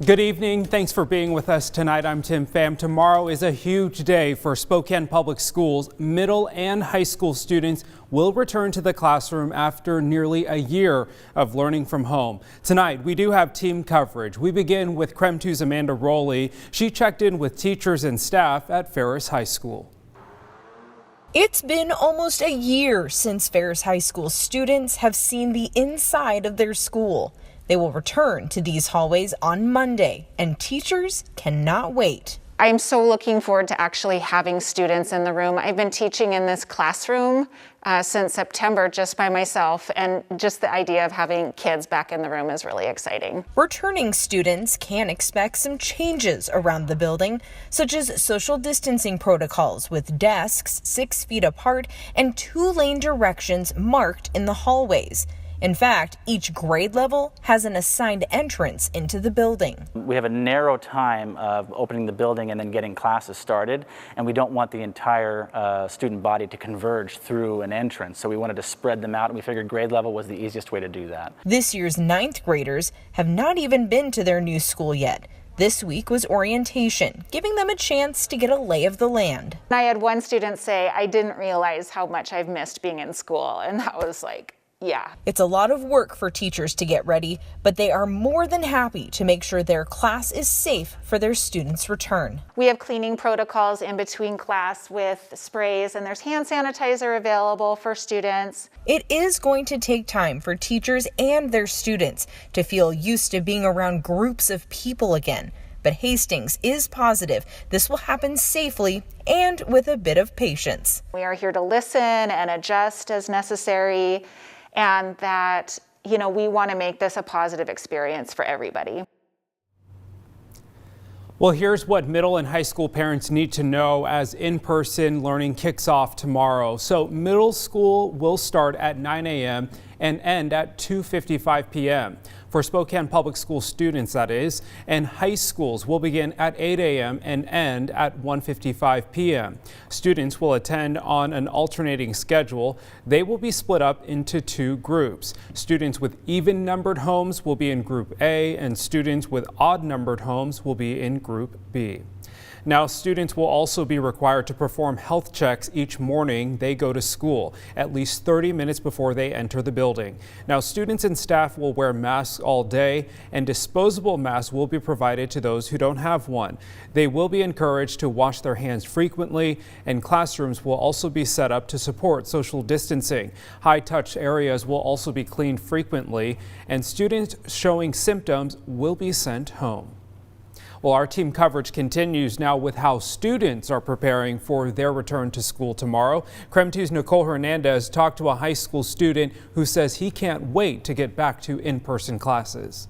Good evening. Thanks for being with us tonight. I'm Tim Pham. Tomorrow is a huge day for Spokane Public Schools. Middle and high school students will return to the classroom after nearly a year of learning from home. Tonight, we do have team coverage. We begin with KREM 2's Amanda Rowley. She checked in with teachers and staff at Ferris High School. It's been almost a year since Ferris High School students have seen the inside of their school. They will return to these hallways on Monday, and teachers cannot wait. I'm so looking forward to actually having students in the room. I've been teaching in this classroom since September just by myself, and just the idea of having kids back in the room is really exciting. Returning students can expect some changes around the building, such as social distancing protocols with desks 6 feet apart and 2-lane directions marked in the hallways. In fact, each grade level has an assigned entrance into the building. We have a narrow time of opening the building and then getting classes started, and we don't want the entire student body to converge through an entrance, so we wanted to spread them out, and we figured grade level was the easiest way to do that. This year's 9th graders have not even been to their new school yet. This week was orientation, giving them a chance to get a lay of the land. I had one student say, "I didn't realize how much I've missed being in school," and that was like, yeah. It's a lot of work for teachers to get ready, but they are more than happy to make sure their class is safe for their students' return. We have cleaning protocols in between class with sprays, and there's hand sanitizer available for students. It is going to take time for teachers and their students to feel used to being around groups of people again. But Hastings is positive this will happen safely and with a bit of patience. We are here to listen and adjust as necessary, and that, we want to make this a positive experience for everybody. Well, here's what middle and high school parents need to know as in-person learning kicks off tomorrow. So middle school will start at 9 a.m. and end at 2:55 p.m. for Spokane Public School students, that is, and high schools will begin at 8 a.m. and end at 1:55 p.m. Students will attend on an alternating schedule. They will be split up into 2 groups. Students with even-numbered homes will be in Group A, and students with odd-numbered homes will be in Group B. Now, students will also be required to perform health checks each morning they go to school, at least 30 minutes before they enter the building. Now, students and staff will wear masks all day, and disposable masks will be provided to those who don't have one. They will be encouraged to wash their hands frequently, and classrooms will also be set up to support social distancing. High-touch areas will also be cleaned frequently, and students showing symptoms will be sent home. Well, our team coverage continues now with how students are preparing for their return to school tomorrow. KREM 2's Nicole Hernandez talked to a high school student who says he can't wait to get back to in-person classes.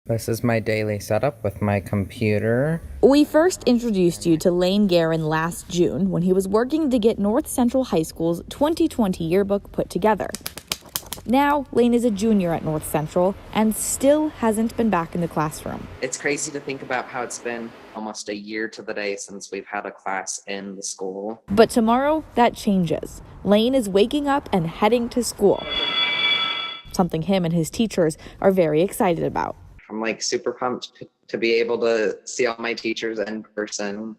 This is my daily setup with my computer. We first introduced you to Lane Guerin last June when he was working to get North Central High School's 2020 yearbook put together. Now, Lane is a junior at North Central and still hasn't been back in the classroom. It's crazy to think about how it's been almost a year to the day since we've had a class in the school. But tomorrow, that changes. Lane is waking up and heading to school, something him and his teachers are very excited about. I'm super pumped to be able to see all my teachers in person,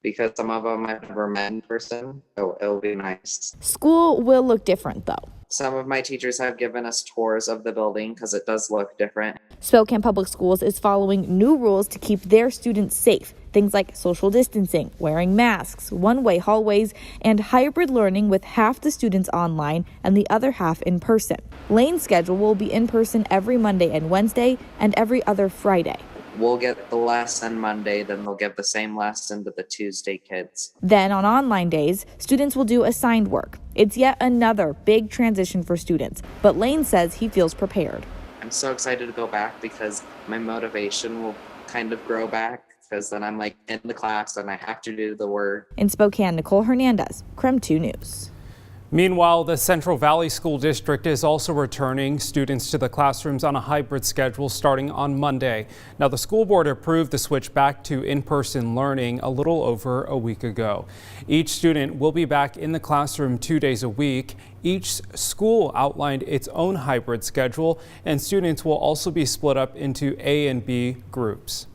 because some of them I've never met in person, so it'll be nice. School will look different, though. Some of my teachers have given us tours of the building because it does look different. Spokane Public Schools is following new rules to keep their students safe. Things like social distancing, wearing masks, one-way hallways, and hybrid learning with half the students online and the other half in person. Lane's schedule will be in person every Monday and Wednesday and every other Friday. We'll get the lesson Monday, then they'll give the same lesson to the Tuesday kids. Then on online days, students will do assigned work. It's yet another big transition for students, but Lane says he feels prepared. I'm so excited to go back because my motivation will kind of grow back, because then I'm in the class and I have to do the work. In Spokane, Nicole Hernandez, KREM 2 News. Meanwhile, the Central Valley School District is also returning students to the classrooms on a hybrid schedule starting on Monday. Now, the school board approved the switch back to in-person learning a little over a week ago. Each student will be back in the classroom 2 days a week. Each school outlined its own hybrid schedule, and students will also be split up into A and B groups.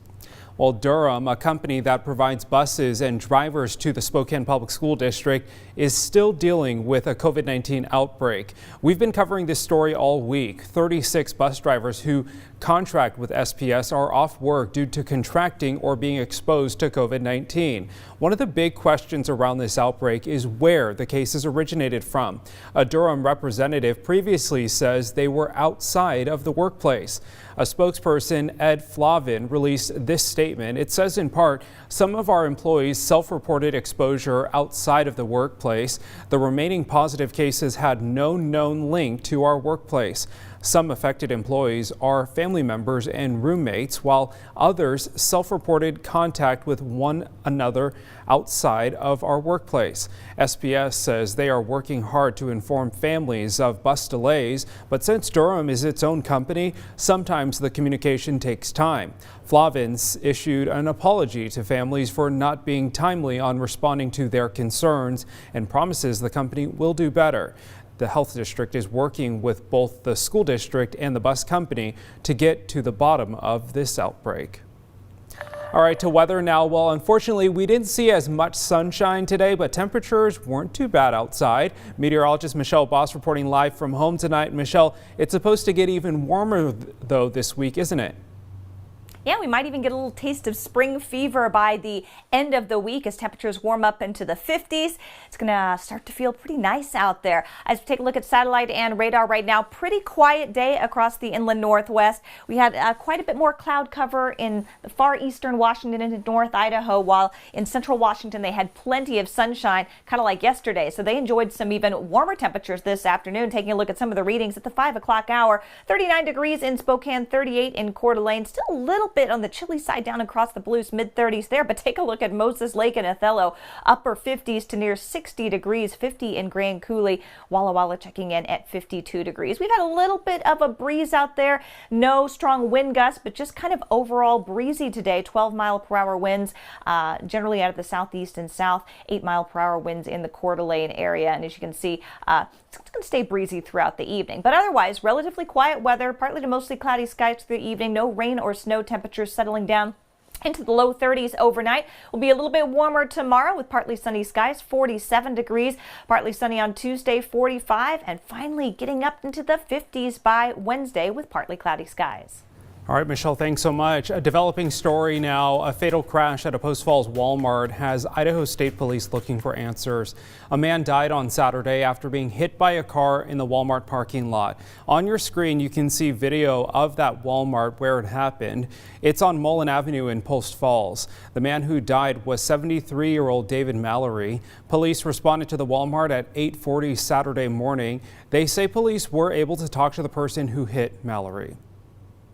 Well, Durham, a company that provides buses and drivers to the Spokane Public School District, is still dealing with a COVID-19 outbreak. We've been covering this story all week. 36 bus drivers who contract with SPS are off work due to contracting or being exposed to COVID-19. One of the big questions around this outbreak is where the cases originated from. A Durham representative previously says they were outside of the workplace. A spokesperson, Ed Flavin, released this statement. It says in part, some of our employees self-reported exposure outside of the workplace. The remaining positive cases had no known link to our workplace. Some affected employees are family members and roommates, while others self-reported contact with one another outside of our workplace. SPS says they are working hard to inform families of bus delays, but since Durham is its own company, sometimes the communication takes time. Flavins issued an apology to families for not being timely on responding to their concerns and promises the company will do better. The health district is working with both the school district and the bus company to get to the bottom of this outbreak. All right, to weather now. Well, unfortunately, we didn't see as much sunshine today, but temperatures weren't too bad outside. Meteorologist Michelle Boss reporting live from home tonight. Michelle, it's supposed to get even warmer though this week, isn't it? Yeah, we might even get a little taste of spring fever by the end of the week as temperatures warm up into the 50s. It's going to start to feel pretty nice out there. As we take a look at satellite and radar right now, pretty quiet day across the inland northwest. We had quite a bit more cloud cover in the far eastern Washington and North Idaho, while in central Washington they had plenty of sunshine, kind of like yesterday. So they enjoyed some even warmer temperatures this afternoon. Taking a look at some of the readings at the 5 o'clock hour, 39 degrees in Spokane, 38 in Coeur d'Alene. Still a little bit on the chilly side down across the Blues, mid-30s there, but take a look at Moses Lake and Othello, upper 50s to near 60 degrees, 50 in Grand Coulee. Walla Walla checking in at 52 degrees. We've had a little bit of a breeze out there, no strong wind gusts, but just kind of overall breezy today. 12-mile-per-hour winds generally out of the southeast and south, 8-mile-per-hour winds in the Coeur d'Alene area, and as you can see, it's going to stay breezy throughout the evening, but otherwise relatively quiet weather, partly to mostly cloudy skies through the evening. No rain or snow, temperatures settling down into the low 30s overnight. Will be a little bit warmer tomorrow with partly sunny skies, 47 degrees, partly sunny on Tuesday, 45, and finally getting up into the 50s by Wednesday with partly cloudy skies. All right, Michelle, thanks so much. A developing story now. A fatal crash at a Post Falls Walmart has Idaho State Police looking for answers. A man died on Saturday after being hit by a car in the Walmart parking lot. On your screen, you can see video of that Walmart where it happened. It's on Mullen Avenue in Post Falls. The man who died was 73-year-old David Mallory. Police responded to the Walmart at 8:40 Saturday morning. They say police were able to talk to the person who hit Mallory.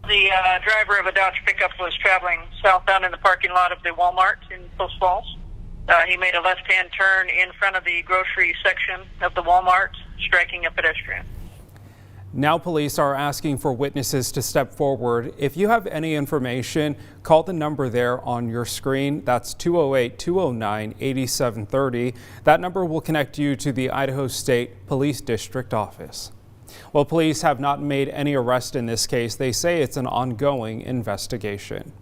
The driver of a Dodge pickup was traveling southbound in the parking lot of the Walmart in Post Falls. He made a left-hand turn in front of the grocery section of the Walmart, striking a pedestrian. Now police are asking for witnesses to step forward. If you have any information, call the number there on your screen. That's 208-209-8730. That number will connect you to the Idaho State Police District Office. Well, police have not made any arrest in this case. They say it's an ongoing investigation.